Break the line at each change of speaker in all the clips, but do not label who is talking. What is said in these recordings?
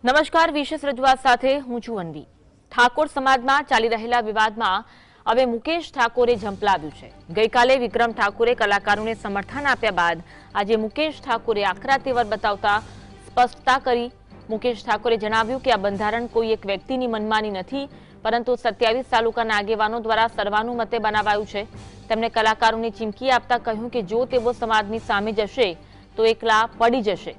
નમસ્કાર, વિશેષ રજૂઆત સાથે હું છું અન્વી। ઠાકોર સમાજમાં ચાલી રહેલા વિવાદમાં હવે મુકેશ ઠાકોરે ઝંપલાવ્યું છે। ગઈકાલે વિક્રમ ઠાકોરે કલાકારોને સમર્થન આપ્યા બાદ આજે મુકેશ ઠાકોરે આકરા તેવર બતાવતા સ્પષ્ટતા કરી। મુકેશ ઠાકોરે જણાવ્યું કે આ બંધારણ કોઈ એક વ્યક્તિની મનમાની નથી, પરંતુ 27 તાલુકાના આગેવાનો દ્વારા સર્વાનુમતે બનાવાયું છે। તેમણે કલાકારોને ચીમકી આપતા કહ્યું કે જો તેઓ સમાજની સામે જશે તો એકલા પડી જશે।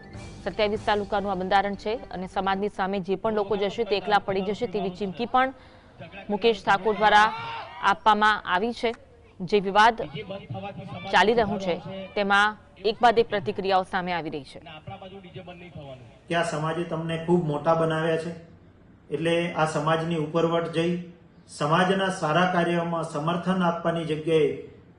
27 તાલુકાનું આ બંધારણ છે અને સમાજની સામે જે પણ લોકો જશે તે એકલા પડી જશે તેવી ચીમકી પણ મુકેશ ઠાકોર દ્વારા આપવામાં આવી છે। જે વિવાદ ચાલી રહ્યું છે તેમાં એક બાદ એક પ્રતિક્રિયાઓ સામે આવી રહી છે
કે આ સમાજે તમને ખૂબ મોટા બનાવ્યા છે, એટલે આ સમાજની ઉપરવટ જઈ સમાજના સારા કાર્યોમાં સમર્થન આપવાની જગ્યાએ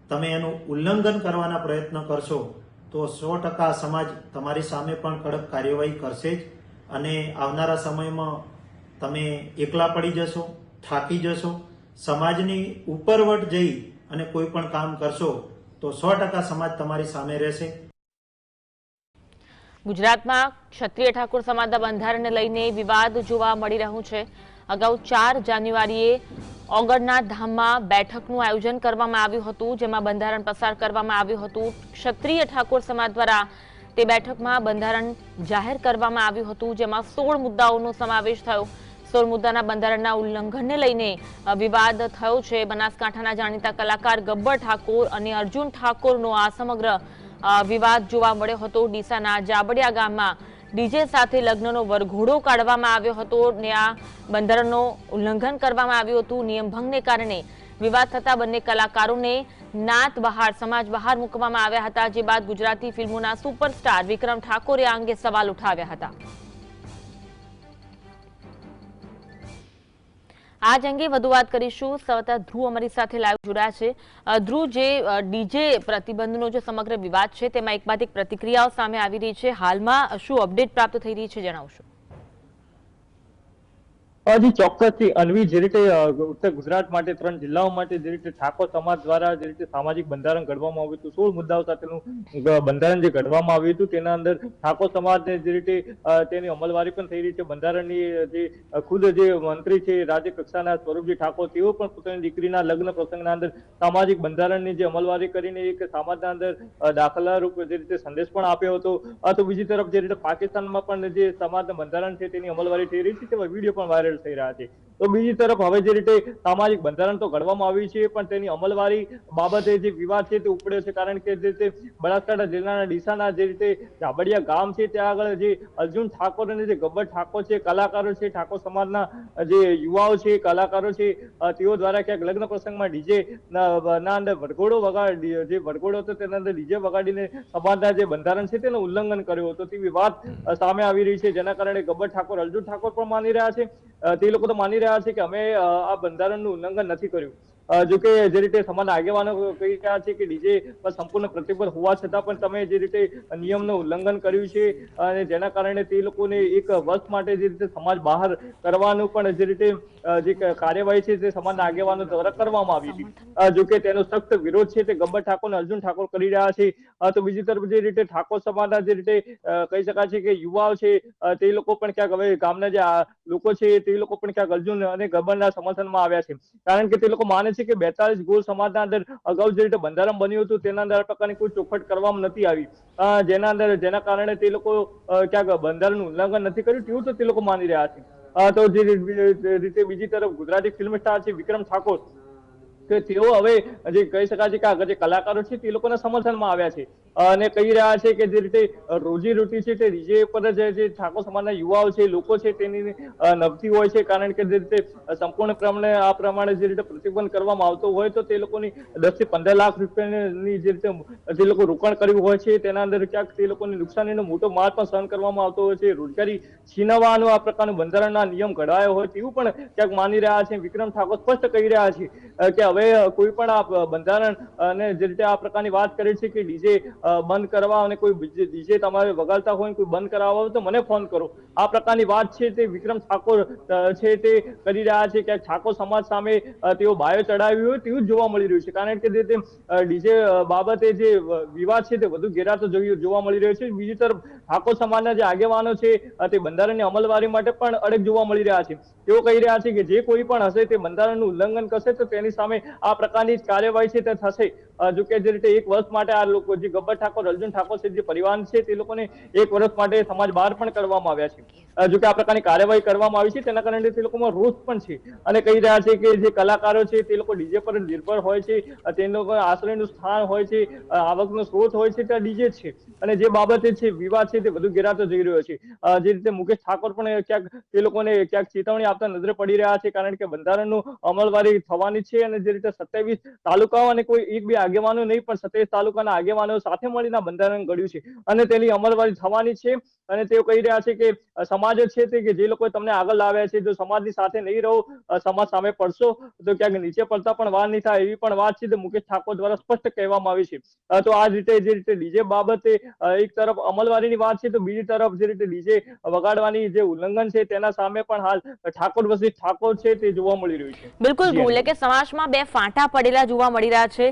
તમે એનું ઉલ્લંઘન કરવાના પ્રયત્ન કરશો તો 100% સમાજ તમારી સામે પણ કડક કાર્યવાહી કરશે જ। અને આવનારા સમયમાં તમે એકલા પડી જશો, થાકી જશો। સમાજની ઉપરવટ જઈ અને કોઈ પણ કામ કરશો તો 100% સમાજ તમારી સામે રહેશે।
ગુજરાતમાં ક્ષત્રિય ઠાકોર સમાજના બંધારણને લઈને વિવાદ જોવા મળી રહ્યું છે। અગાઉ 4 જાન્યુઆરીએ ઓગણના ધામમાં બેઠકનું આયોજન કરવામાં આવ્યું હતું, જેમાં બંધારણ પસાર કરવામાં આવ્યું હતું। ક્ષત્રિય ઠાકોર સમાજ દ્વારા તે બેઠકમાં બંધારણ જાહેર કરવામાં આવ્યું હતું, જેમાં 16 મુદ્દાઓનો સમાવેશ થયો। 16 મુદ્દાના બંધારણના ઉલ્લંઘનને લઈને વિવાદ થયો છે। બનાસકાંઠાના જાણીતા કલાકાર ગબ્બર ઠાકોર અને અર્જુન ઠાકોરનો આ સમગ્ર વિવાદ જોવા મળ્યો હતો। ડીસાના જાબડિયા ગામમાં ડીજે સાથે લગ્નનો વરઘોડો કાઢવામાં આવ્યો હતો ને આ બંધારણનું ઉલ્લંઘન કરવામાં આવ્યું હતું। નિયમ ભંગને કારણે વિવાદ થતા બંને કલાકારોને નાત બહાર, સમાજ બહાર મૂકવામાં આવ્યા હતા। જે બાદ ગુજરાતી ફિલ્મોના સુપરસ્ટાર વિક્રમ ઠાકોરે આ અંગે સવાલ ઉઠાવ્યા હતા। આજ અંગે વધુ વાત કરીશું। સંવાદદાતા ધ્રુવ અમારી સાથે લાઈવ જોડાયા છે। ધ્રુવ, જે ડીજે પ્રતિબંધનો જે સમગ્ર વિવાદ છે તેમાં એક બાદ એક પ્રતિક્રિયાઓ સામે આવી રહી છે, હાલમાં શું અપડેટ પ્રાપ્ત થઈ રહી છે, જણાવશો?
જી ચોક્કસથી અન્વી, જે રીતે ઉત્તર ગુજરાત માટે 3 જિલ્લાઓ માટે જે રીતે ઠાકોર સમાજ દ્વારા જે રીતે સામાજિક બંધારણ ઘડવામાં આવ્યું હતું, 16 મુદ્દાઓ સાથેનું બંધારણ જે ઘડવામાં આવ્યું હતું તેના અંદર ઠાકોર સમાજને જે રીતે તેની અમલવારી પણ થઈ રહી છે। બંધારણની જે ખુદ જે મંત્રી છે રાજ્ય કક્ષાના સ્વરૂપજી ઠાકોર, તેઓ પણ પોતાની દીકરીના લગ્ન પ્રસંગના અંદર સામાજિક બંધારણની જે અમલવારી કરીને એક સમાજના અંદર દાખલા રૂપ જે રીતે સંદેશ પણ આપ્યો હતો। તો બીજી તરફ જે રીતે પાકિસ્તાનમાં પણ જે સમાજના બંધારણ છે તેની અમલવારી થઈ રહી છે, તેવા વિડીયો પણ વાયરલ થઈ રહ્યા છે। તો બીજી તરફ હવે જે રીતે સામાજિક બંધારણ તો ઘડવામાં આવ્યું છે, પણ તેની અમલવારી બાબતે જે વિવાદ છે તે ઉપડ્યો છે, કારણ કે જે રીતે બનાસકાંઠા જિલ્લાના ડીસાના જે રીતે જાબડિયા ગામ છે ત્યાં આગળ જે અર્જુન ઠાકોર અને જે ગબ્બર ઠાકોર છે, કલાકારો છે, ઠાકોર સમાજના જે યુવાઓ છે, કલાકારો છે, તેઓ દ્વારા ક્યાંક લગ્ન પ્રસંગમાં ડીજે ના અંદર વરઘોડો જે વરઘોડો હતો તેના અંદર ડીજે વગાડીને સમાજના જે બંધારણ છે તેનું ઉલ્લંઘન કર્યું હતું તેવી વાત સામે આવી રહી છે, જેના કારણે ગબ્બર ઠાકોર, અર્જુન ઠાકોર પણ માની રહ્યા છે, તે લોકો તો માની રહ્યા છે કે અમે આ બંધારણનું ઉલ્લંઘન નથી કર્યું। જો કે જે રીતે સમાજના આગેવાનો કહી રહ્યા છે કે ડીજે પર સંપૂર્ણ પ્રતિબંધ હોવા છતાં પણ તમે જે રીતે નિયમનું ઉલ્લંઘન કર્યું છે અને જેના કારણે તે લોકોને એક વર્ષ માટે જે રીતે સમાજ બહાર કરવાનું પણ જે રીતે જે કાર્યવાહી છે તે સમાજના આગેવાનો દ્વારા કરવામાં આવી હતી। જો કે તેનો સખ્ત વિરોધ છે તે ગબ્બર ઠાકોર અને અર્જુન ઠાકોર કરી રહ્યા છે। તો બીજી તરફ જે રીતે ઠાકોર સમાજના જે રીતે કહી શકાય છે કે યુવાઓ છે તે લોકો પણ ક્યાંક હવે ગામના જે લોકો છે તે લોકો પણ ક્યાંક અર્જુન અને ગબ્બરના સમર્થનમાં આવ્યા છે, કારણ કે તે લોકો માને છે કે 42 ગોળ સમાજના અંદર અગાઉ જે રીતે બંધારણ બન્યું હતું તેના અંદર આ પ્રકારની કોઈ ચોખવટ કરવામાં નથી આવી, જેના કારણે તે લોકો ક્યાંક બંધારણનું ઉલ્લંઘન નથી કર્યું તેવું તો તે લોકો માની રહ્યા છે। તો જે રીતે બીજી તરફ ગુજરાતી ફિલ્મ સ્ટાર છે વિક્રમ ઠાકોર, કે તેઓ હવે જે કહી શકાય છે કે આગળ જે કલાકારો છે તે લોકોના સમર્થનમાં આવ્યા છે અને કહી રહ્યા છે કે જે રીતે રોજીરોટી છે તે ડીજે પર જે ઠાકોર સમાજના યુવાઓ છે, લોકો છે તેની નભતી હોય છે, કારણ કે જે રીતે સંપૂર્ણપણે આ પ્રમાણે જે રીતે પ્રતિબંધ કરવામાં આવતો હોય તો તે લોકોની 10 થી 15 લાખ રૂપિયાની જે રીતે જે લોકો રોકાણ કર્યું હોય છે તેના અંદર ક્યાંક તે લોકોની નુકસાનીનો મોટો માર પણ સહન કરવામાં આવતો હોય છે, રોજગારી છીનવવાનો આ પ્રકારનું બંધારણના નિયમ ઘડાયો હોય તેવું પણ ક્યાંક માની રહ્યા છે। વિક્રમ ઠાકોર સ્પષ્ટ કહી રહ્યા છે કે હવે કોઈ પણ આ બંધારણ અને જે રીતે આ પ્રકારની વાત કરે છે કે ડીજે બંધ કરવા અને કોઈ ડીજે તમારે વગાડતા હોય કોઈ બંધ કરાવવા હોય તો મને ફોન કરો, આ પ્રકારની વાત છે તે વિક્રમ ઠાકોર છે તે કરી રહ્યા છે. ક્યાંક ઠાકોર સમાજ સામે તેઓ બાયો ચડાવ્યું હોય તેવું જ જોવા મળી રહ્યું છે, કારણ કે ડીજે બાબતે જે વિવાદ છે તે વધુ ઘેરાતો જોવા મળી રહ્યો છે. બીજી તરફ ઠાકોર સમાજના જે આગેવાનો છે તે બંધારણની અમલવારી માટે પણ અડગ જોવા મળી રહ્યા છે. તેઓ કહી રહ્યા છે કે જે કોઈ પણ હશે તે બંધારણનું ઉલ્લંઘન કરશે તો તેની સામે આ પ્રકારની કાર્યવાહી છે તે થશે. જો કે જે રીતે 1 વર્ષ માટે આ લોકો જે ગબ્બર ઠાકોર, અર્જુન ઠાકોર છે જે પરિવાર છે તે લોકોને 1 વર્ષ માટે સમાજ બહાર પણ કરવામાં આવ્યા છે. જો કે આ પ્રકારની કાર્યવાહી કરવામાં આવી છે તેના કારણે તે લોકોમાં રોષ પણ છે અને કહી રહ્યા છે કે જે કલાકારો છે તે લોકો ડીજે પર નિર્ભર હોય છે, તે લોકો આશ્રયનું સ્થાન હોય છે, આવકનો સ્ત્રોત હોય છે ત્યાં ડીજે છે અને જે બાબતે છે વિવાદ છે તે વધુ ઘેરાતો જઈ રહ્યો છે. જે રીતે મુકેશ ઠાકોર પણ ક્યાંક તે લોકોને ક્યાંક ચેતવણી આપતા નજરે પડી રહ્યા છે, કારણ કે બંધારણનું અમલવારી થવાની છે અને જે રીતે 27 તાલુકાઓ અને કોઈ 1-2 આગેવાનો નહીં પણ 27 તાલુકાના આગેવાનો સાથે મળીને બંધારણ ઘડ્યું છે અને તેની અમલવારી થવાની છે. અને તેઓ કહી રહ્યા છે કે સમાજ છે તે કે જે લોકો તમને આગળ લાવ્યા છે, જો સમાજની સાથે નહીં રહો, સમાજ સામે પડશો તો ક્યાંક નીચે પડતા પણ વાર નહીં થાય, એવી પણ વાત છે તે મુકેશ ઠાકોર દ્વારા સ્પષ્ટ કહેવામાં આવી છે. તો આ રીતે જે રીતે ડીજે બાબતે એક તરફ અમલવારીની વાત છે તો બીજી તરફ જે રીતે ડીજે વગાડવાની જે ઉલ્લંઘન છે તેના સામે પણ હાલ ઠાકોર વસી ઠાકોર છે તે જોવા મળી રહ્યું છે.
બિલકુલ ભૂલે કે સમાજમાં બે ફાંટા પડેલા જોવા મળી રહ્યા છે,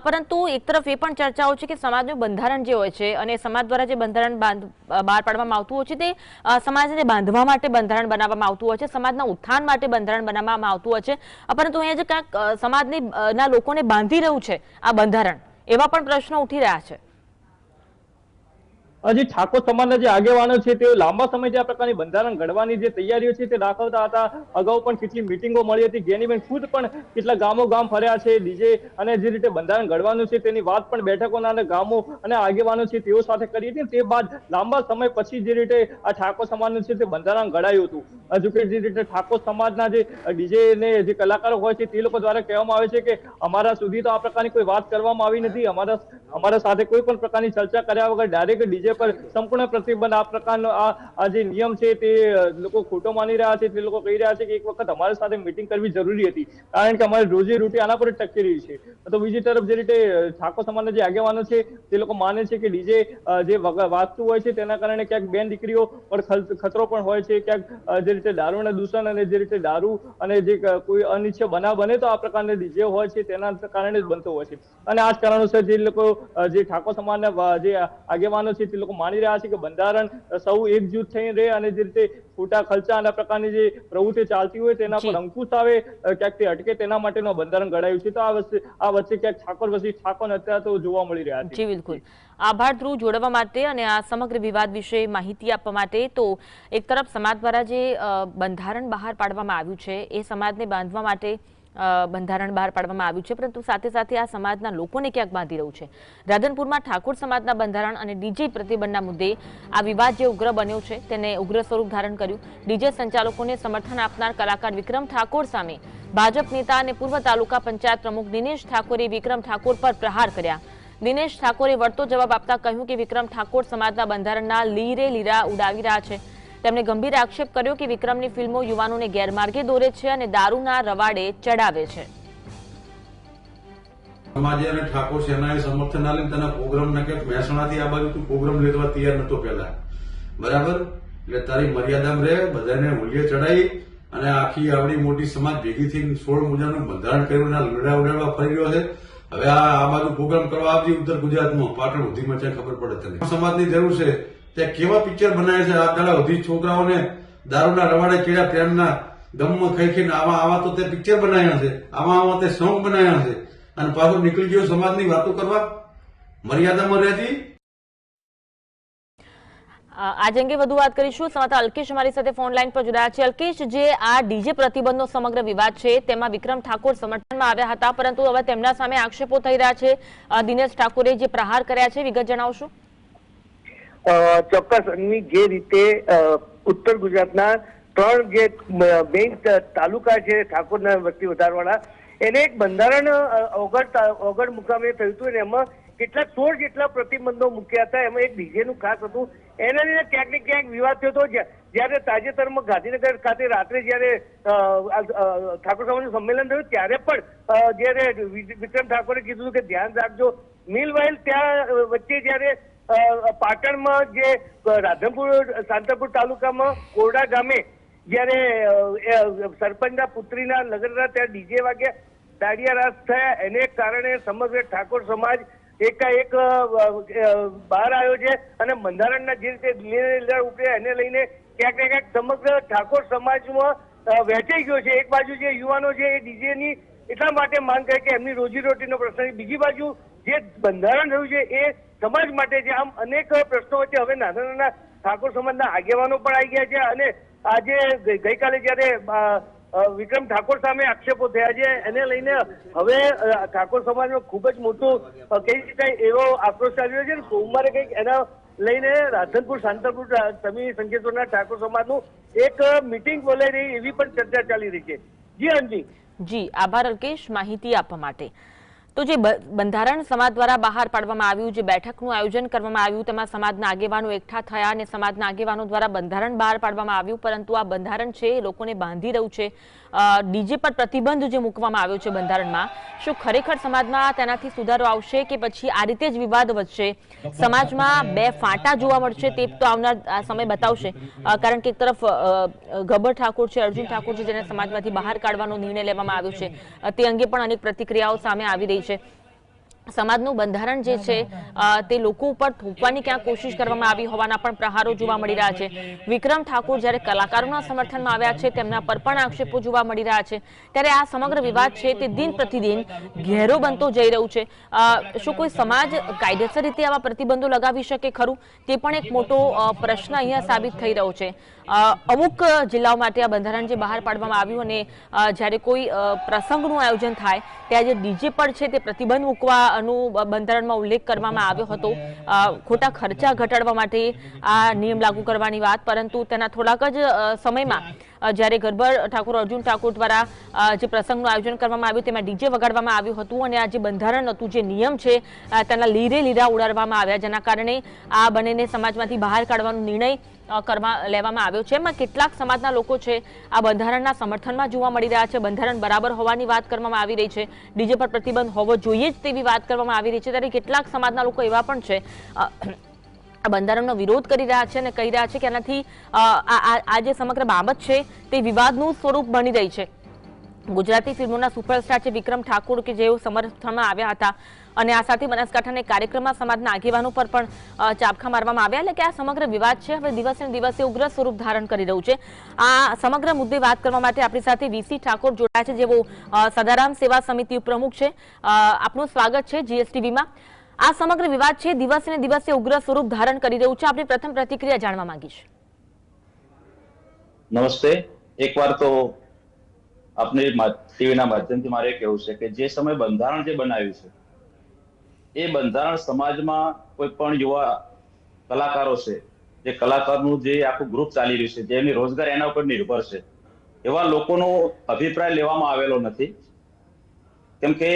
પરંતુ એક તરફ એ પણ ચર્ચાઓ છે કે સમાજનું બંધારણ જે હોય છે અને સમાજ દ્વારા જે બંધારણ બહાર પાડવામાં આવતું હોય છે તે સમાજને બાંધવા માટે બંધારણ બનાવવામાં આવતું હોય છે, સમાજના ઉત્થાન માટે બંધારણ બનાવવામાં આવતું હોય છે, પરંતુ અહીંયા જે કાંઈક સમાજના લોકોને બાંધી રહ્યું છે આ બંધારણ, એવા પણ પ્રશ્નો ઉઠી રહ્યા છે.
હજી ઠાકોર સમાજના જે આગેવાનો છે તેઓ લાંબા સમયથી આ પ્રકારની બંધારણ ઘડવાની જે તૈયારીઓ છે તે દાખવતા હતા. અગાઉ પણ કેટલી મિટિંગો મળી હતી, જ્ઞાનીબેન ખુદ પણ કેટલા ગામો ગામ ફર્યા છે ડીજે અને જે રીતે બંધારણ ઘડવાનું છે તેની વાત પણ બેઠકોના અને ગામો અને આગેવાનો છે તેઓ સાથે કરી હતી. તે બાદ લાંબા સમય પછી જે રીતે આ ઠાકોર સમાજનું છે તે બંધારણ ઘડાયું હતું. જો કે જે રીતે ઠાકોર સમાજના જે ડીજે ને જે કલાકારો હોય છે તે લોકો દ્વારા કહેવામાં આવે છે કે અમારા સુધી તો આ પ્રકારની કોઈ વાત કરવામાં આવી નથી, અમારા સાથે કોઈ પણ પ્રકારની ચર્ચા કર્યા વગર ડાયરેક્ટ ડીજે પર સંપૂર્ણ પ્રતિબંધ, આ પ્રકારનો આ જે નિયમ છે તે લોકો ખોટો માની રહ્યા છે. તે લોકો કહી રહ્યા છે કે એક વખત અમારી સાથે મીટિંગ કરવી જરૂરી હતી, કારણ કે અમારી રોજી રોટી આના પર ટકી રહી છે. તો બીજી તરફ જે રીતે ઠાકોર સમાજના જે આગેવાનો છે તે લોકો માને છે કે ડીજે જે વાગતું હોય છે તેના કારણે ક્યાંક બેન દીકરીઓ પર ખતરો પણ હોય છે, ક્યાંક જે રીતે દારૂના દૂષણ અને જે રીતે દારૂ અને જે કોઈ અનિચ્છનીય બનાવ બને તો આ પ્રકારના ડીજે હોય છે તેના કારણે જ બનતો હોય છે. અને આ જ કારણોસર જે લોકો જે ઠાકોર સમાજના જે આગેવાનો છે તે લોકો માની રહ્યા છે કે બંધારણ સૌ એકજૂથ થઈને રહે અને જે રીતે ખોટા ખર્ચા અને પ્રકારની જે પ્રવૃત્તિ ચાલતી હોય તેના પર અંકુશ આવે, ક્યાંક તે અટકે, તેના માટેનું બંધારણ ઘડાયું છે. તો આ વચ્ચે ક્યાંક ઠાકોર વસી ઠાકોર અત્યારે તો જોવા મળી રહ્યા છે.
જી બિલકુલ, આભાર ધ્રુવ જોડવા માટે અને આ સમગ્ર વિવાદ વિશે માહિતી આપવા માટે. તો એક તરફ સમાજ દ્વારા જે બંધારણ બહાર પાડવામાં આવ્યું છે એ સમાજને બાંધવા માટે બંધારણ બહાર પાડવામાં આવ્યું છે, પરંતુ સાથે સાથે આ સમાજના લોકોને ક્યાંક બાંધી રહ્યું છે. રાધનપુરમાં ઠાકોર સમાજના બંધારણ અને ડીજે પ્રતિબંધના મુદ્દે આ વિવાદ જે ઉગ્ર બન્યો છે તેને ઉગ્ર સ્વરૂપ ધારણ કર્યું. ડીજે સંચાલકોને સમર્થન આપનાર કલાકાર વિક્રમ ઠાકોર સામે ભાજપ નેતા અને પૂર્વ તાલુકા પંચાયત પ્રમુખ દિનેશ ઠાકોરે વિક્રમ ઠાકોર પર પ્રહાર કર્યા. દિનેશ ઠાકોરે વળતો જવાબ આપતા કહ્યું કે વિક્રમ ઠાકોર સમાજના બંધારણના લીરે લીરા ઉડાવી રહ્યા છે. તેમણે ગંભીર આક્ષેપ કર્યો કે વિક્રમની ફિલ્મો યુવાનોને ગેરમાર્ગે દોરે છે અને દારૂના રવાડે ચડાવે છે.
સમાજે અને ઠાકોર સેનાએ સમર્થન આપ્યું તેના પ્રોગ્રામ ના કે મહેસાણાથી આ બાજુ તું પ્રોગ્રામ લેવા તૈયાર નતો પહેલા, બરાબર? એટલે તારી મર્યાદામાં રહે, બધાને મૂલ્ય ચડાવી અને આખી આવડી મોટી સમાજ ભેગી થઈ 16 મુજાનું બંધારણ કર્યું, લડા ઉડાડવા ફરી રહ્યો છે. હવે આ બાજુ પ્રોગ્રામ કરવા આવતી ઉત્તર ગુજરાતમાં પાટણ સુધીમાં છે, ખબર પડે તને સમાજની જરૂર છે. ત્યાં કેવા પિક્ચર બનાવે છે, આ દાડા સુધી છોકરાઓને દારૂના રવાડે ચડ્યા, પ્રેમના ગમમાં ખાઈ ખાઈને આવા તો તે પિક્ચર બનાવ્યા છે, આવા તે સોંગ બનાવ્યા છે અને પાછો નીકળી ગયો સમાજની વાતો કરવા, મર્યાદામાં રહેતી.
આજ અંગે વધુ વાત કરીશું. સમાતા અલ્કેશ અમારી સાથે ફોન લાઈન પર જોડાયા છે. અલ્કેશ, જે આ ડીજે પ્રતિબંધનો સમગ્ર વિવાદ છે તેમાં વિક્રમ ઠાકોર સમર્થનમાં આવ્યા હતા, પરંતુ હવે તેમના સામે આક્ષેપો થઈ રહ્યા છે. દિનેશ ઠાકોરે જે પ્રહાર કર્યા છે, વિગત જણાવશો?
ચોક્કસ. જે રીતે ઉત્તર ગુજરાતના 3 જે મેઇન તાલુકા છે ઠાકોરના વસ્તી વધારવાળા, એને એક બંધારણ ઓગળ મુકામે થયું હતું અને એમાં કેટલાક 16 જેટલા પ્રતિબંધો મૂક્યા હતા. એમાં એક ડીજે નું ખાસ હતું. એના લીધે ક્યાંક ને ક્યાંક વિવાદ થયો હતો. જયારે તાજેતરમાં ગાંધીનગર ખાતે રાત્રે જયારે ઠાકોર સમાજનું સંમેલન થયું ત્યારે પણ જયારે વિક્રમ ઠાકોરે કીધું કે ધ્યાન રાખજો, મીનવાઇલ ત્યાં વચ્ચે જયારે પાટણમાં જે રાધનપુર સાંતરપુર તાલુકામાં કોરડા ગામે જયારે સરપંચના પુત્રીના લગ્ન હતા ત્યાં ડીજે વાગ્યા, દાંડિયા રાસ થયા, એને કારણે સમગ્ર ઠાકોર સમાજ એકાએક બહાર આવ્યો છે અને બંધારણના જે રીતે નિર્ણય ઉપડ્યા એને લઈને ક્યાંક ને ક્યાંક સમગ્ર ઠાકોર સમાજમાં વહેંચાઈ ગયો છે. એક બાજુ જે યુવાનો છે એ ડીજેની એટલા માટે માંગ કરે કે એમની રોજીરોટીનો પ્રશ્ન, બીજી બાજુ જે બંધારણ થયું છે એ સમાજ માટે છે. આમ અનેક પ્રશ્નો વચ્ચે હવે નાના નાના ઠાકોર સમાજના આગેવાનો પણ આવી ગયા છે અને આજે ગઈકાલે જયારે વિક્રમ ઠાકોર સામે આક્ષેપો થયા છે એને લઈને હવે ઠાકોર સમાજમાં ખૂબ જ મોટો કહી શકાય એવો આક્રોશ ચાલી રહ્યો છે. સોમવારે કંઈક એના લઈને રાધનપુર સાંતરપુર સમી સંકેતોના ઠાકોર સમાજનું એક મીટિંગ બોલાઈ રહી એવી પણ ચર્ચા ચાલી રહી છે. જી અંજી.
જી આભાર અલ્કેશ માહિતી આપવા માટે. તો જે બંધારણ સમાજ દ્વારા બહાર પાડવામાં આવ્યું, જે બેઠકનું આયોજન કરવામાં આવ્યું, તેમાં સમાજના આગેવાનો એકઠા થયા અને સમાજના આગેવાનો દ્વારા બંધારણ બહાર પાડવામાં આવ્યું, પરંતુ આ બંધારણ છે એ લોકોને બાંધી રહ્યું છે. ડીજે પર પ્રતિબંધ જે મૂકવામાં આવ્યો છે બંધારણમાં, શું ખરેખર સમાજમાં તેનાથી સુધારો આવશે કે પછી આ રીતે જ વિવાદ વધશે, સમાજમાં બે ફાંટા જોવા મળશે? તે તો આવનાર સમય બતાવશે. કારણ કે એક તરફ ગબ્બર ઠાકોર છે, અર્જુન ઠાકોર છે, જેને સમાજમાંથી બહાર કાઢવાનો નિર્ણય લેવામાં આવ્યો છે, તે અંગે પણ અનેક પ્રતિક્રિયાઓ સામે આવી રહી છે. સમાજનું બંધારણ જે છે તે લોકો ઉપર થોપવાની ક્યાં કોશિશ કરવામાં આવી હોવાના પણ પ્રહારો જોવા મળી રહ્યા છે. વિક્રમ ઠાકોર જ્યારે કલાકારોના સમર્થનમાં આવ્યા છે, તેમના પર પણ આક્ષેપો જોવા મળી રહ્યા છે. ત્યારે આ સમગ્ર વિવાદ છે તે દિન પ્રતિદિન ઘેરો બનતો જઈ રહ્યું છે. શું કોઈ સમાજ કાયદેસર રીતે આવા પ્રતિબંધો લગાવી શકે ખરું? તે પણ એક મોટો પ્રશ્ન અહીંયા સાબિત થઈ રહ્યો છે. અમુક જિલ્લાઓ માટે આ બંધારણ જે બહાર પાડવામાં આવ્યું અને જ્યારે કોઈ પ્રસંગનું આયોજન થાય ત્યાં જે ડીજે પર છે તે પ્રતિબંધ મૂકવાનું બંધારણમાં ઉલ્લેખ કરવામાં આવ્યો હતો, ખોટા ખર્ચા ઘટાડવા માટે આ નિયમ લાગુ કરવાની વાત. પરંતુ તેના થોડાક જ સમયમાં જ્યારે ગબ્બર ઠાકોર, અર્જુન ઠાકોર દ્વારા જે પ્રસંગનું આયોજન કરવામાં આવ્યું તેમાં ડીજે વગાડવામાં આવ્યું હતું અને આ જે બંધારણ હતું, જે નિયમ છે, તેના લીરે લીરા ઉડાડવામાં આવ્યા, જેના કારણે આ બંનેને સમાજમાંથી બહાર કાઢવાનો નિર્ણય લેવામાં આવ્યો છે. એમાં કેટલાક સમાજના લોકો છે આ બંધારણના સમર્થનમાં જોવા મળી રહ્યા છે. બંધારણ બરાબર હોવાની વાત કરવામાં આવી રહી છે, ડીજે પર પ્રતિબંધ હોવો જોઈએ જ તેવી વાત કરવામાં આવી રહી છે. ત્યારે કેટલાક સમાજના લોકો એવા પણ છે આ બંધારણનો વિરોધ કરી રહ્યા છે અને કહી રહ્યા છે કે આનાથી આ જે સમગ્ર બાબત છે તે વિવાદનું સ્વરૂપ બની રહી છે. ગુજરાતી ફિલ્મોના સુપરસ્ટાર છે વિક્રમ ઠાકોર કે જેઓ સમર્થનમાં આવ્યા હતા અને આ સાથે બનાસકાંઠાના કાર્યક્રમમાં સમાજના આગેવાનો પર પણ ચાબખા મારવામાં આવ્યા. એટલે કે આ સમગ્ર વિવાદ છે હવે દિવસે ને દિવસે ઉગ્ર સ્વરૂપ ધારણ કરી રહ્યું છે. આ સમગ્ર મુદ્દે વાત કરવા માટે આપણી સાથે વીસી ઠાકોર જોડાયા છે, જેઓ સદારામ સેવા સમિતિ પ્રમુખ છે. આપનું સ્વાગત છે જીએસટીવીમાં. આ સમગ્ર વિવાદ છે દિવસે ને દિવસે ઉગ્ર સ્વરૂપ ધારણ કરી રહ્યું છે. આપણી પ્રથમ પ્રતિક્રિયા જાણવા માંગીશ.
નમસ્તે. એકવાર તો આપની ટીવીના માધ્યમથી મારે કહેવું છે કે જે સમય બંધારણ જે બનાવ્યું છે એ બંધારણ સમાજમાં કોઈ પણ યુવા કલાકારો છે, જે કલાકારનું જે આખું ગ્રુપ ચાલી રહ્યું છે, જેની રોજગાર એના ઉપર નિર્ભર છે, એવા લોકોનો અભિપ્રાય લેવામાં આવેલો નથી. કેમ કે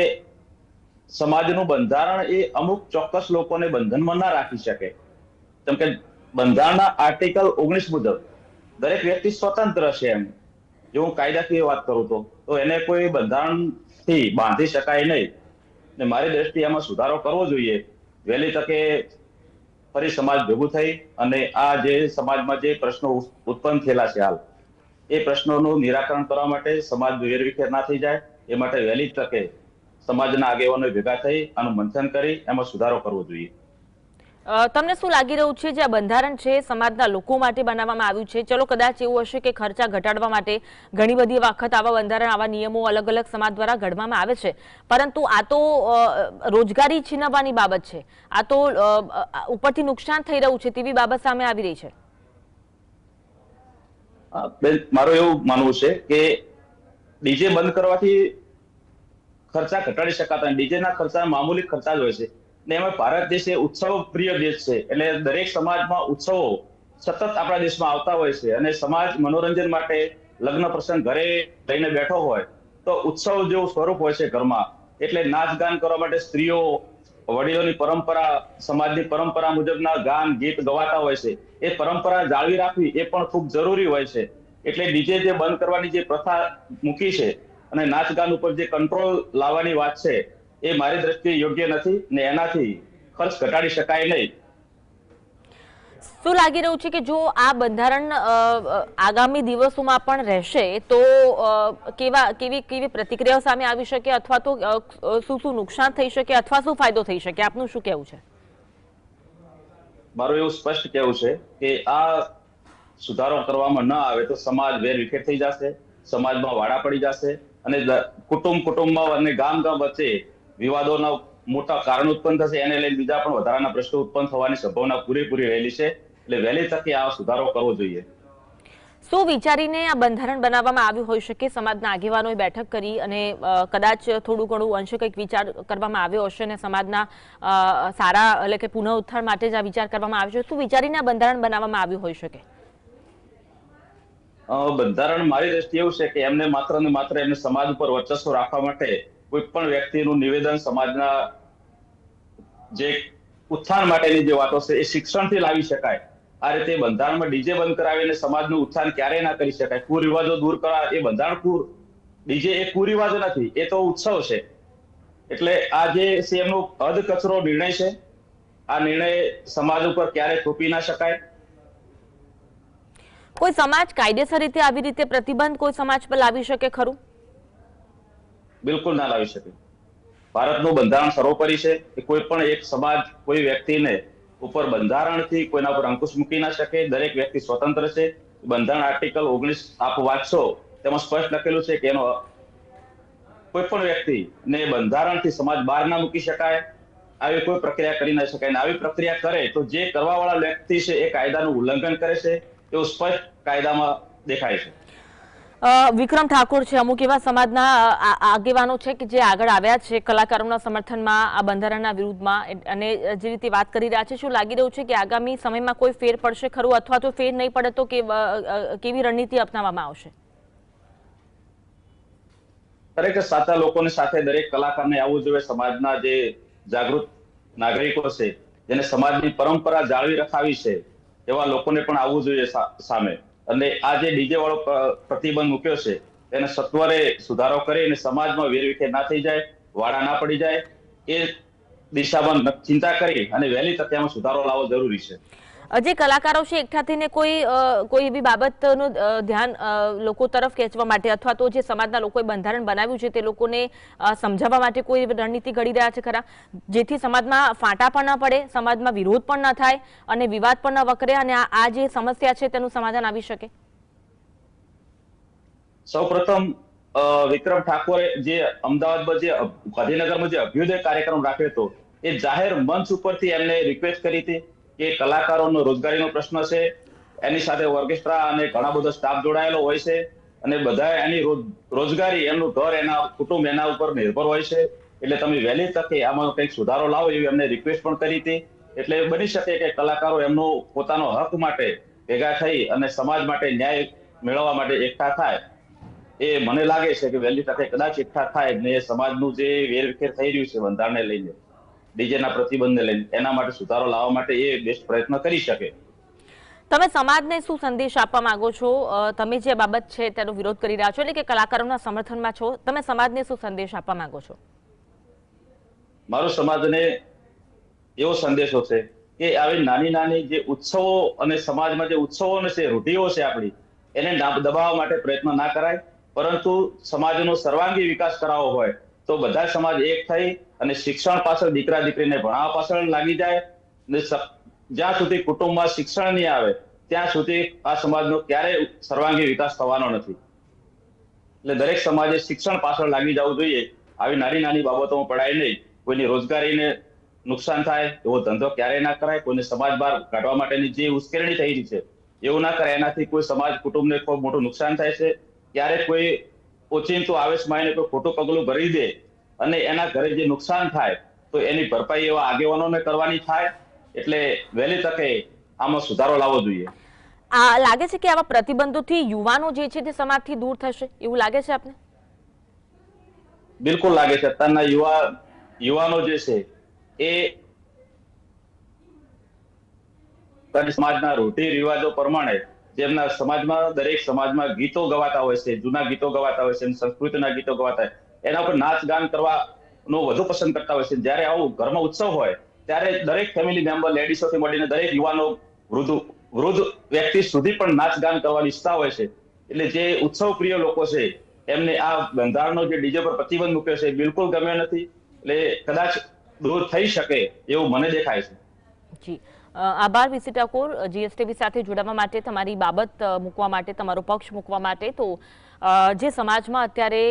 સમાજનું બંધારણ એ અમુક ચોક્કસ લોકોને બંધનમાં ના રાખી શકે. કેમ કે બંધારણના આર્ટિકલ 19 મુજબ દરેક વ્યક્તિ સ્વતંત્ર છે. એમ જો હું કાયદાકીય વાત કરું તો એને કોઈ બંધારણથી બાંધી શકાય નહીં. ને મારી દ્રષ્ટિએ એમાં સુધારો કરવો જોઈએ. વહેલી તકે ફરી સમાજ ભેગું થઈ અને આ જે સમાજમાં જે પ્રશ્નો ઉત્પન્ન થયેલા છે હાલ, એ પ્રશ્નોનું નિરાકરણ કરવા માટે સમાજ વેરવિખેર ના થઈ જાય એ માટે વહેલી તકે સમાજના આગેવાનો ભેગા થઈ આનું મંથન કરી એમાં સુધારો કરવો જોઈએ.
તમને શું લાગી રહ્યું છે જે આ બંધારણ છે સમાજના લોકો માટે બનાવવામાં આવ્યું છે? ચલો કદાચ એવું હશે કે ખર્ચા ઘટાડવા માટે ઘણી બધી વખત આવા બંધારણ, આવા નિયમો અલગ અલગ સમાજ દ્વારા ઘડવામાં આવે છે, પરંતુ આ તો રોજગારી છીનવવાની બાબત છે. આ તો ઉપરથી નુકસાન થઈ રહ્યું છે તેવી બાબત સામે આવી રહી છે.
મારું એવું માનવું છે કે ડીજે બંધ કરવાથી ખર્ચા ઘટાડી શકાતા. ડીજેના ખર્ચા મામૂલી ખર્ચા જ હોય છે ને એમાં ભારત દેશ એ ઉત્સવ પ્રિય દેશ છે, એટલે દરેક સમાજમાં ઉત્સવો સતત આપણા દેશમાં આવતા હોય છે અને સમાજ મનોરંજન માટે લગ્ન પ્રસંગ ઘરે લઈને બેઠો હોય તો ઉત્સવ જેવું સ્વરૂપ હોય છે ઘરમાં. એટલે નાચગાન કરવા માટે સ્ત્રીઓ વડીલોની પરંપરા, સમાજની પરંપરા મુજબના ગાન ગીત ગવાતા હોય છે. એ પરંપરા જાળવી રાખવી એ પણ ખૂબ જરૂરી હોય છે. એટલે ડીજે જે બંધ કરવાની જે પ્રથા મૂકી છે અને નાચગાન ઉપર જે કંટ્રોલ લાવવાની વાત છે, એ મારી દ્રષ્ટિએ યોગ્ય નથી ને એનાથી ખર્ચ ઘટાડી શકાય નહીં.
શું લાગી રહ્યું છે કે જો આ બંધારણ આગામી દિવસોમાં પણ રહેશે તો કેવી પ્રતિક્રિયાઓ સામે આવી શકે, અથવા તો શું નુકસાન થઈ શકે અથવા શું ફાયદો થઈ શકે? આપનું શું કહેવું છે?
મારું એવું સ્પષ્ટ કહેવું છે કે આ સુધારો કરવામાં ન આવે તો સમાજ વેરવિખેર થઈ જશે, સમાજમાં વાડા પડી જશે અને કુટુંબમાં અને ગામ વચ્ચે વિવાદોના મોટા કારણ ઉત્પન્ન થશે. એને લઈને બીજા પણ વધારાના પ્રશ્નો ઉત્પન્ન થવાની સંભાવના પૂરેપૂરી રહેલી છે. એટલે વહેલી તકે આ સુધારો કરવો જોઈએ.
શું વિચારીને આ બંધારણ બનાવવામાં આવ્યું હોઈ શકે? સમાજના આગેવાનોએ બેઠક કરી અને કદાચ થોડું ઘણું અંશે કંઈક વિચાર કરવામાં આવ્યો હશે અને સમાજના સારા એટલે કે પુનઃઉત્થાન માટે જ આ વિચાર કરવામાં આવ્યો છે. શું વિચારીને આ બંધારણ બનાવવામાં આવ્યું હોઈ શકે?
બંધારણ મારી દ્રષ્ટિએ એવું છે કે એમને માત્ર ને માત્ર એમને સમાજ ઉપર વર્ચસ્વ રાખવા માટે કોઈ પણ વ્યક્તિનું નિવેદન સમાજના જે ઉત્થાન માટેની જે વાતો છે એ શિક્ષણથી લાવી શકાય. આ રીતે બંધારણમાં ડીજે બંધ કરાવીને સમાજનું ઉત્થાન ક્યારેય ના કરી શકાય. કુરિવાજો દૂર કરવા એ બંધારણ ડીજે એ કુરિવાજો નથી, એ તો ઉત્સવ છે. એટલે આ જે છે એમનો અધકચરો નિર્ણય છે. આ નિર્ણય સમાજ ઉપર ક્યારેય થોપી ના શકાય.
કોઈ સમાજ કાયદેસર રીતે આવી રીતે પ્રતિબંધ કોઈ સમાજ પર લાવી શકે ખરું?
બિલકુલ ના લાવી શકે. ભારતનું બંધારણ સર્વોપરી છે. કોઈ પણ એક સમાજ કોઈ વ્યક્તિને ઉપર બંધારણથી કોઈના પર અંકુશ મૂકી ના શકે. દરેક વ્યક્તિ સ્વતંત્ર છે. બંધારણ આર્ટિકલ 19 આપ વાંચશો તેમાં સ્પષ્ટ લખેલું છે કે એનો કોઈ પણ વ્યક્તિને બંધારણથી સમાજ બહાર ના મૂકી શકાય. આવી કોઈ પ્રક્રિયા કરી ના શકાય. આવી પ્રક્રિયા કરે તો જે કરવા વાળા વ્યક્તિ છે એ કાયદાનું ઉલ્લંઘન કરે છે એવું સ્પષ્ટ કાયદામાં દેખાય છે.
વિક્રમ ઠાકોર છે, અમુક એવા સમાજના આગેવાનો છે કે જે આગળ આવ્યા છે કલાકારોના સમર્થનમાં આ બંધારણના વિરુદ્ધમાં, અને જે રીતે વાત કરી રહ્યા છે, શું લાગી રહ્યું છે કે આગામી સમયમાં કોઈ ફેર પડશે ખરું, અથવા તો ફેર નહીં પડે તો કેવી રણનીતિ અપનાવવામાં આવશે?
દરેક સાચા લોકોની સાથે દરેક કલાકારને આવવું જોઈએ. સમાજના જે જાગૃત નાગરિકો છે જેને સમાજની પરંપરા જાળવી રખાવી છે એવા લોકોને પણ આવવું જોઈએ સામે. અને આ જે ડીજે વાળો પ્રતિબંધ મૂક્યો છે તેને સત્વરે સુધારો કરી અને સમાજમાં વેરવિખેર ના થઈ જાય, વાડા ના પડી જાય, એ દિશામાં ચિંતા કરી અને વહેલી તકે આમાં સુધારો લાવવો જરૂરી છે.
જે કલાકારો છે એકઠા થઈને કોઈ એવી બાબતનું ધ્યાન લોકો તરફ ખેંચવા માટે, અથવા તો જે સમાજના લોકોએ બંધારણ બનાવ્યું છે તે લોકોને સમજાવવા માટે કોઈ રણનીતિ ઘડી રહ્યા છે ખરા, જેથી સમાજમાં ફાંટા પણ ન પડે, સમાજમાં વિરોધ પણ ન થાય અને વિવાદ પણ ન વકરે અને આ જે સમસ્યા છે તેનું સમાધાન આવી શકે?
સૌપ્રથમ વિક્રમ ઠાકોરે જે અમદાવાદમાં જે ગાંધીનગરમાં જે અભ્યુદય કાર્યક્રમ રાખ્યો હતો એ જાહેર મંચ ઉપરથી એમને રિક્વેસ્ટ કરી હતી કે કલાકારોનો રોજગારીનો પ્રશ્ન છે, એની સાથે ઓર્કેસ્ટ્રા અને ઘણા બધો સ્ટાફ જોડાયેલો હોય છે અને બધા એની રોજગારી, એમનું ઘર, એના કુટુંબ એના ઉપર નિર્ભર હોય છે. એટલે તમે વહેલી તકે આમાં કંઈક સુધારો લાવો એવી એમને રિક્વેસ્ટ પણ કરી હતી. એટલે બની શકે કે કલાકારો એમનો પોતાનો હક માટે ભેગા થઈ અને સમાજ માટે ન્યાય મેળવવા માટે એકઠા થાય. એ મને લાગે છે કે વહેલી તકે કદાચ એકઠા થાય ને સમાજનું જે વેરવિખેર થઈ રહ્યું છે બંધારણને લઈને, ડીજેના પ્રતિબંધને લઈને, એના માટે સુધારો લાવવા માટે એ બેસ્ટ પ્રયત્ન કરી શકે.
તમે સમાજને શું સંદેશ આપવા માંગો છો? તમે જે બાબત છે તેનો વિરોધ કરી રહ્યા છો, એટલે કે કલાકારોના સમર્થનમાં છો, તમે સમાજને શું સંદેશ આપવા માંગો છો?
મારો સમાજને એવો સંદેશો છે કે આવી નાની નાની જે ઉત્સવો અને સમાજમાં જે ઉત્સવો છે, રૂઢિઓ છે આપણી, એને દબાવવા માટે પ્રયત્ન ના કરાય. પરંતુ સમાજનો સર્વાંગી વિકાસ કરાવવો હોય તો બધા સમાજ એક થઈ અને શિક્ષણ પાછળ, દીકરા દીકરીને ભણાવવા પાછળ લાગી જાય. જ્યાં સુધી કુટુંબમાં શિક્ષણ નહીં આવે ત્યાં સુધી આ સમાજનો ક્યારેય સર્વાંગી વિકાસ થવાનો નથી. એટલે દરેક સમાજે શિક્ષણ પાછળ લાગી જવું જોઈએ. આવી નાની નાની બાબતોમાં પડાય નહીં. કોઈની રોજગારીને નુકસાન થાય એવો ધંધો ક્યારેય ના કરાય. કોઈને સમાજ બહાર કાઢવા માટેની જે ઉશ્કેરણી થઈ રહી છે એવું ના કરે. એનાથી કોઈ સમાજ, કુટુંબને ખૂબ મોટું નુકસાન થાય છે. ક્યારેક કોઈ ઓચિંતું આવેશમાં આવીને કોઈ ખોટું પગલું ભરી દે અને એના ઘરે જે નુકસાન થાય તો એની ભરપાઈ એવા આગેવાનોને કરવાની થાય. એટલે વહેલી તકે આમાં સુધારો લાવવો જોઈએ.
લાગે છે કે આવા પ્રતિબંધોથી યુવાનો જે છે તે સમાજથી દૂર થશે, એવું લાગે છે આપને?
બિલકુલ લાગે છે. અત્યારના યુવાનો જે છે એ સમાજના રૂઢિ રિવાજો પ્રમાણે જેમના સમાજમાં, દરેક સમાજમાં ગીતો ગવાતા હોય છે, જૂના ગીતો ગવાતા હોય છે, સંસ્કૃતિના ગીતો ગવાતા હોય, એના પર નાચ ગાન કરવા નો વધુ પસંદ કરતા હોય છે. જ્યારે આવું ઘરમાં ઉત્સવ હોય ત્યારે દરેક ફેમિલી મેમ્બર લેડીઝોથી મળીને દરેક યુવાનો વૃદ્ધ વ્યક્તિ સુધી પણ નાચગાન કરવાની ઈચ્છતા હોય છે. એટલે જે ઉત્સવ પ્રિય લોકો છે એમને આ બંધારણનો જે ડીજે પર પ્રતિબંધ મૂક્યો છે બિલકુલ ગમ્યો નથી. એટલે કદાચ દૂર થઈ શકે એવું મને દેખાય છે.
જી આભાર વીસી ઠાકોર, જીએસટીવી સાથે જોડાવા માટે, તમારી બાબત મૂકવા માટે, તમારો પક્ષ મૂકવા માટે. તો જે સમાજમાં અત્યારે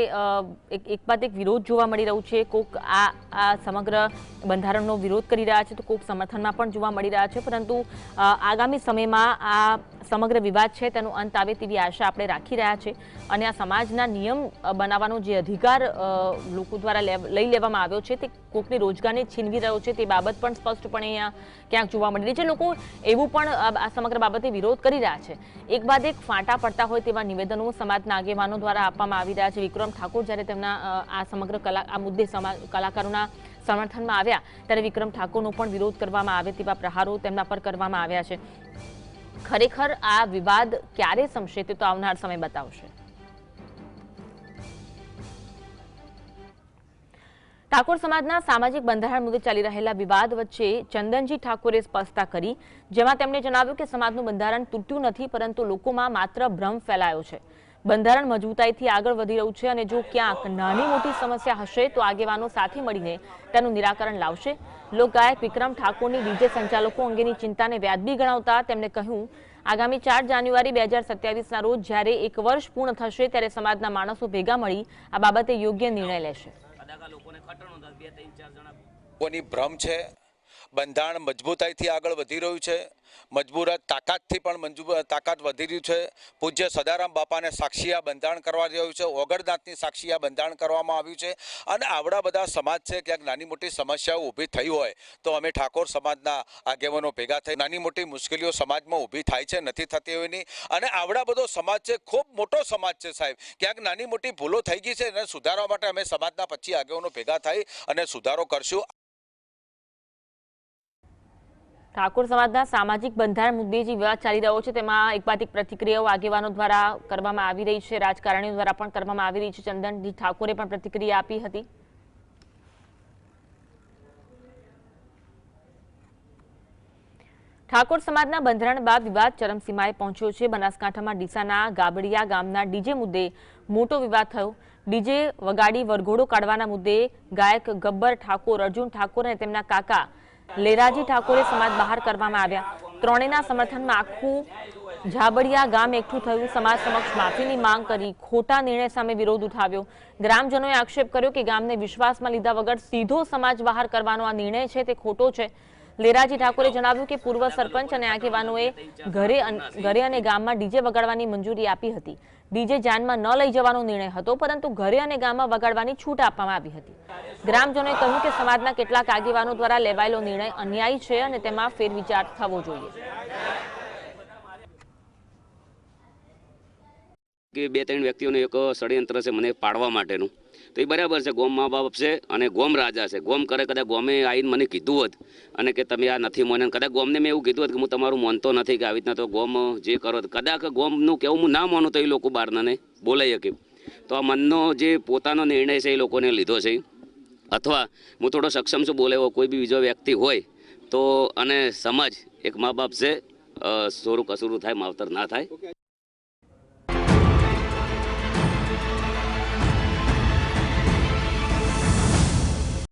એક બાદ એક વિરોધ જોવા મળી રહ્યું છે, કોક આ સમગ્ર બંધારણનો વિરોધ કરી રહ્યા છે તો કોક સમર્થનમાં પણ જોવા મળી રહ્યા છે, પરંતુ આગામી સમયમાં આ સમગ્ર વિવાદ છે તેનો અંત આવે તેવી આશા આપણે રાખી રહ્યા છે. અને આ સમાજના નિયમ બનાવવાનો જે અધિકાર લોકો દ્વારા લઈ લેવામાં આવ્યો છે તે કોકની રોજગારને છીનવી રહ્યો છે તે બાબત પણ સ્પષ્ટપણે અહીંયા ક્યાંક જોવા મળી રહી છે. લોકો એવું પણ આ સમગ્ર બાબતે વિરોધ કરી રહ્યા છે. એક બાદ એક ફાંટા પડતા હોય તેવા નિવેદનો સમાજના આગેવાનો દ્વારા આપવામાં આવી રહ્યા છે. વિક્રમ ઠાકોર જ્યારે તેમના આ સમગ્ર આ મુદ્દે કલાકારોના સમર્થનમાં આવ્યા ત્યારે વિક્રમ ઠાકોરનો પણ વિરોધ કરવામાં આવે તેવા પ્રહારો તેમના પર કરવામાં આવ્યા છે. ખરેખર આ વિવાદ ક્યારે સમશે તે તો આવનાર સમય બતાવશે. ઠાકોર સમાજના સામાજિક બંધારણ મુદ્દે ચાલી રહેલા વિવાદ વચ્ચે ચંદનજી ઠાકોરે સ્પષ્ટતા કરી, જેમાં તેમણે જણાવ્યું કે સમાજનું બંધારણ તૂટ્યું નથી, પરંતુ લોકોમાં માત્ર ભ્રમ ફેલાયો છે. બંધારણ મજબૂતાઈથી આગળ વધી રહ્યું છે અને જો ક્યાંક નાની મોટી સમસ્યા હશે તો આગેવાનો સાથે મળીને તેનું નિરાકરણ લાવશે. લોકગાયક વિક્રમ ઠાકોરની ડીજે સંચાલકો અંગેની ચિંતાને વ્યાજબી ગણાવતા તેમણે કહ્યું, આગામી 4 જાન્યુઆરી 2027ના રોજ જ્યારે 1 વર્ષ પૂર્ણ થશે ત્યારે સમાજના માણસો ભેગા મળી આ બાબતે યોગ્ય નિર્ણય લેશે.
કોની ભ્રમ છે, બંધારણ મજબૂતાઈથી આગળ વધી રહ્યું છે, મજબૂત તાકાતથી પણ તાકાત વધી રહ્યું છે. પૂજ્ય સદારામ બાપાને સાક્ષી આ બંધારણ કરવા રહ્યું છે, ઓગણદાંતની સાક્ષી આ બંધારણ કરવામાં આવ્યું છે. અને આવડા બધા સમાજ છે, ક્યાંક નાની મોટી સમસ્યાઓ ઊભી થઈ હોય તો અમે ઠાકોર સમાજના આગેવાનો ભેગા થઈ નાની મોટી મુશ્કેલીઓ સમાજમાં ઊભી થાય છે, નથી થતી એવી નહીં. અને આવડા બધો સમાજ છે, ખૂબ મોટો સમાજ છે સાહેબ, ક્યાંક નાની મોટી ભૂલો થઈ ગઈ છે એને સુધારવા માટે અમે સમાજના 25 આગેવાનો ભેગા થઈ અને સુધારો કરશું.
ઠાકોર સમાજના સામાજિક બંધારણ મુદ્દે જે વિવાદ ચાલી રહ્યો છે તેમાં એક બાદ એક પ્રતિક્રિયાઓ આગેવાનો દ્વારા કરવામાં આવી રહી છે, રાજકારણીઓ દ્વારા પણ કરવામાં આવી રહી છે. ચંદનજી ઠાકોરે પણ પ્રતિક્રિયા આપી હતી. ઠાકોર સમાજના બંધારણ બાદ વિવાદ ચરમસીમાએ પહોંચ્યો છે. બનાસકાંઠામાં ડીસાના ગાબડિયા ગામના ડીજે મુદ્દે મોટો વિવાદ થયો. ડીજે વગાડી વરઘોડો કાઢવાના મુદ્દે ગાયક ગબ્બર ઠાકોર, અર્જુન ઠાકોર અને તેમના કાકા લેરાજી ઠાકોરે સમાજ બહાર કરવામાં આવ્યા. ત્રણેયના સમર્થનમાં આખું ઝાબડિયા ગામ એકઠું થયું. સમાજ સમક્ષ માફીની માંગ કરી ખોટા નિર્ણય સામે વિરોધ ઉઠાવ્યો. ગ્રામજનોએ આક્ષેપ કર્યો કે ગામને વિશ્વાસમાં લીધા વગર સીધો સમાજ બહાર કરવાનો આ નિર્ણય છે તે ખોટો છે. લેરાજી ઠાકોરે જણાવ્યું કે પૂર્વ સરપંચ અને આગેવાનોએ ઘરે અને ગામમાં ડીજે વગાડવાની મંજૂરી આપી હતી. ડીજે જાનમાં ન લઈ જવાનો નિર્ણય હતો, પરંતુ ઘરે અને ગામમાં વગાડવાની છૂટ આપવામાં આવી હતી. ગ્રામજનોએ કહ્યું કે સમાજના કેટલાક આગેવાનો દ્વારા લેવાયેલો નિર્ણય અન્યાયી છે અને તેમાં ફેરવિચાર થવો જોઈએ.
કે 2-3 વ્યક્તિઓનું એક ષડયંત્ર છે મને પાડવા માટેનું, તો એ બરાબર છે. ગોમ મા બાપ છે અને ગોમ રાજા છે. ગોમ કરે કદાચ ગોમે આવીને મને કીધું હોત અને કે તમે આ નથી માને, કદાચ ગોમને મેં એવું કીધું હોત કે હું તમારું માનતો નથી કે આવી રીતના, તો ગોમ જે કરો કદાચ ગોમનું કેવું હું ના માનું તો એ લોકો બહારનાને બોલાઈ શકે. તો આ મનનો જે પોતાનો નિર્ણય છે એ લોકોને લીધો છે. અથવા હું થોડો સક્ષમ છું બોલે કોઈ બી બીજો વ્યક્તિ હોય તો, અને સમાજ એક મા બાપ છે, સોરું કસૂરું થાય માવતર ના થાય.